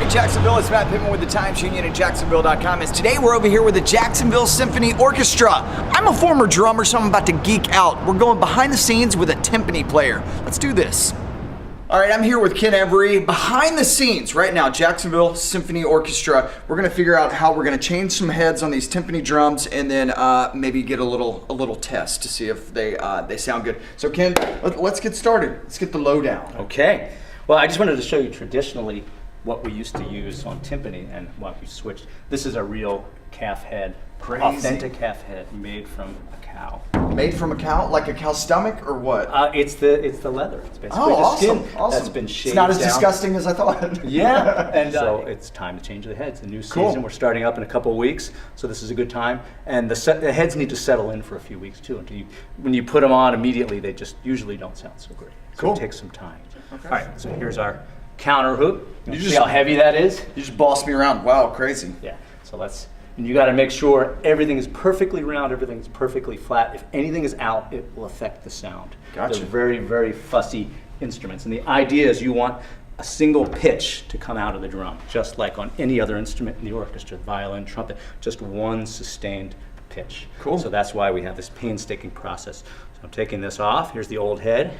in Jacksonville. It's Matt Pittman with the Times Union and Jacksonville.com. And today we're over here with the Jacksonville Symphony Orchestra. I'm a former drummer, so I'm about to geek out. We're going behind the scenes with a timpani player. Let's do this. All right, I'm here with Ken Every. Behind the scenes right now, Jacksonville Symphony Orchestra. We're gonna figure out how we're gonna change some heads on these timpani drums, and then maybe get a little test to see if they sound good. So Ken, let's get started. Let's get the lowdown. Okay. Well, I just wanted to show you traditionally what we used to use on timpani and what we switched. This is a real calf head, authentic calf head made from a cow. Made from a cow? Like a cow's stomach or what? It's the leather. It's basically the skin that's been shaved down. It's not as disgusting as I thought. Yeah, and so it's time to change the heads. The new season, we're starting up in a couple of weeks, so this is a good time. And the heads need to settle in for a few weeks too. When you put them on immediately, they just usually don't sound so great. So it takes some time. Okay. All right, so here's our counter hoop. You see how heavy that is? You just bossed me around. Wow, crazy. Yeah, so and you gotta make sure everything is perfectly round, everything's perfectly flat. If anything is out, it will affect the sound. Gotcha. They're very, very fussy instruments. And the idea is you want a single pitch to come out of the drum, just like on any other instrument in the orchestra, violin, trumpet, just one sustained pitch. Cool. So that's why we have this painstaking process. So I'm taking this off. Here's the old head.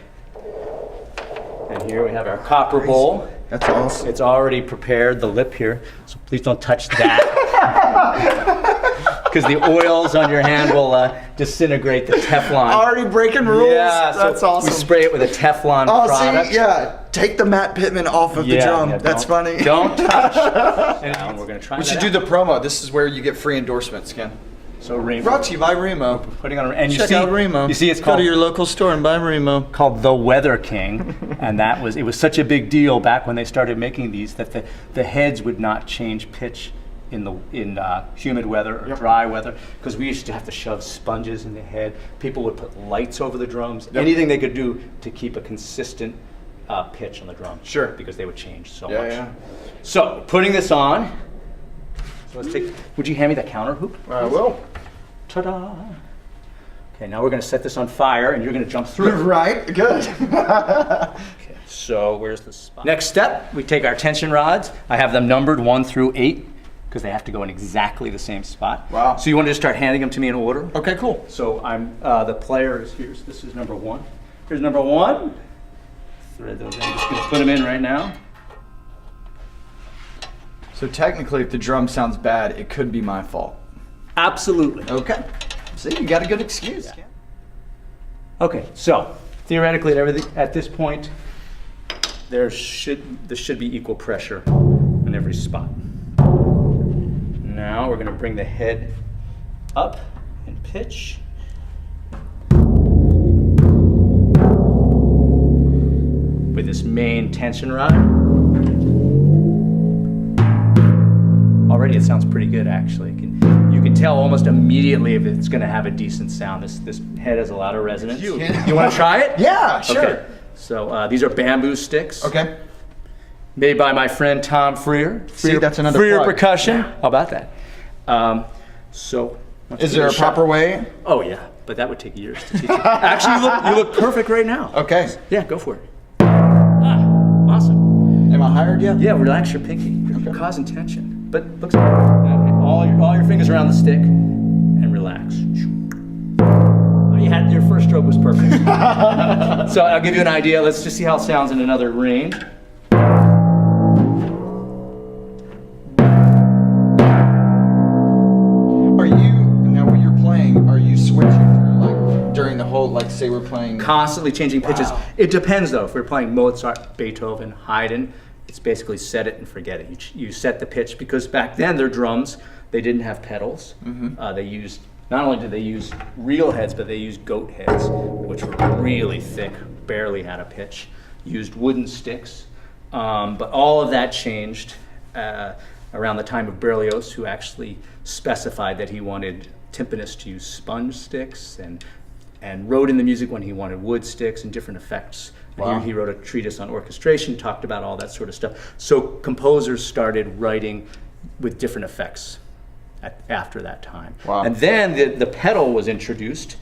And here we have our copper bowl. That's awesome. It's already prepared, the lip here, so please don't touch that. Because the oils on your hand will disintegrate the Teflon. Already breaking rules? Yeah, that's awesome. We spray it with a Teflon product. See, yeah, take the Matt Pittman off of the drum. That's funny. Don't touch. And we're going to try We should do the promo. This is where you get free endorsements, Ken. So Remo. Brought to you by Remo. Putting on, and Check out Remo. You see, it's Go called to your local store and buy Remo. Called the Weather King, and it was such a big deal back when they started making these that the heads would not change pitch in humid weather or dry weather, because we used to have to shove sponges in the head. People would put lights over the drums, anything they could do to keep a consistent pitch on the drum. Sure. Because they would change so much. Yeah. So putting this on. So let's take. Would you hand me the counter hoop? I will. Ta-da! Okay, now we're going to set this on fire, and you're going to jump through. Right. Good. Okay. So where's the spot? Next step, we take our tension rods. I have them numbered 1 through 8 because they have to go in exactly the same spot. Wow. So you want to just start handing them to me in order? Okay, cool. So the player is here. So this is number 1. Here's number 1. Thread those in. I'm just going to put them in right now. So technically, if the drum sounds bad, it could be my fault. Absolutely. Okay. See, you got a good excuse. Yeah. Okay, so theoretically at this point, there should be equal pressure in every spot. Now we're going to bring the head up and pitch. With this main tension rod. Already it sounds pretty good, actually. You can tell almost immediately if it's going to have a decent sound. This head has a lot of resonance. You want to try it? Yeah, sure. Okay. So these are bamboo sticks. Okay. Made by my friend Tom Freer. See, that's another Freer plug. Percussion. Yeah. How about that? Is there a proper way? Oh yeah, but that would take years to teach you. Actually, you look perfect right now. Okay. Yeah, go for it. Awesome. Am I hired yet? Yeah, relax your pinky. You're causing tension. But looks good. All your fingers around the stick and relax. Oh, your first stroke was perfect. So I'll give you an idea. Let's just see how it sounds in another range. When you're playing, are you switching through during the whole, say we're playing? Constantly changing pitches. Wow. It depends though. If we're playing Mozart, Beethoven, Haydn, it's basically set it and forget it. You set the pitch, because back then their drums, they didn't have pedals. Mm-hmm. Not only did they use real heads, but they used goat heads, which were really thick, barely had a pitch. Used wooden sticks, but all of that changed around the time of Berlioz, who actually specified that he wanted timpanists to use sponge sticks, and wrote in the music when he wanted wood sticks and different effects. Wow. He wrote a treatise on orchestration, talked about all that sort of stuff. So composers started writing with different effects after that time. Wow. And then the pedal was introduced,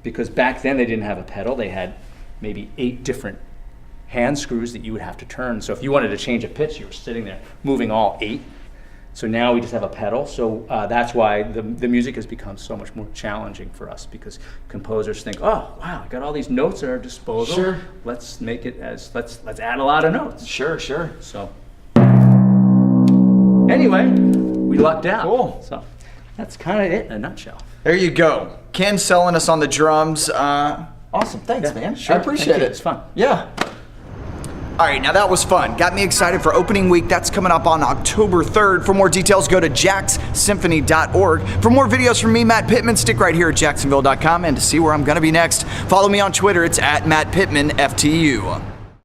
because back then they didn't have a pedal. They had maybe 8 different hand screws that you would have to turn. So if you wanted to change a pitch, you were sitting there moving all 8. So now we just have a pedal. So that's why the music has become so much more challenging for us, because composers think, oh wow, I got all these notes at our disposal. Sure. Let's make it as let's add a lot of notes. Sure. So anyway, we lucked out. Cool. So that's kind of it in a nutshell. There you go. Ken selling us on the drums. Awesome. Thanks, man. Sure. I appreciate Thank you. it. It's fun. Yeah. All right, now that was fun. Got me excited for opening week. That's coming up on October 3rd. For more details, go to jaxsymphony.org. For more videos from me, Matt Pittman, stick right here at jacksonville.com. And to see where I'm going to be next, follow me on Twitter. It's at Matt Pittman FTU.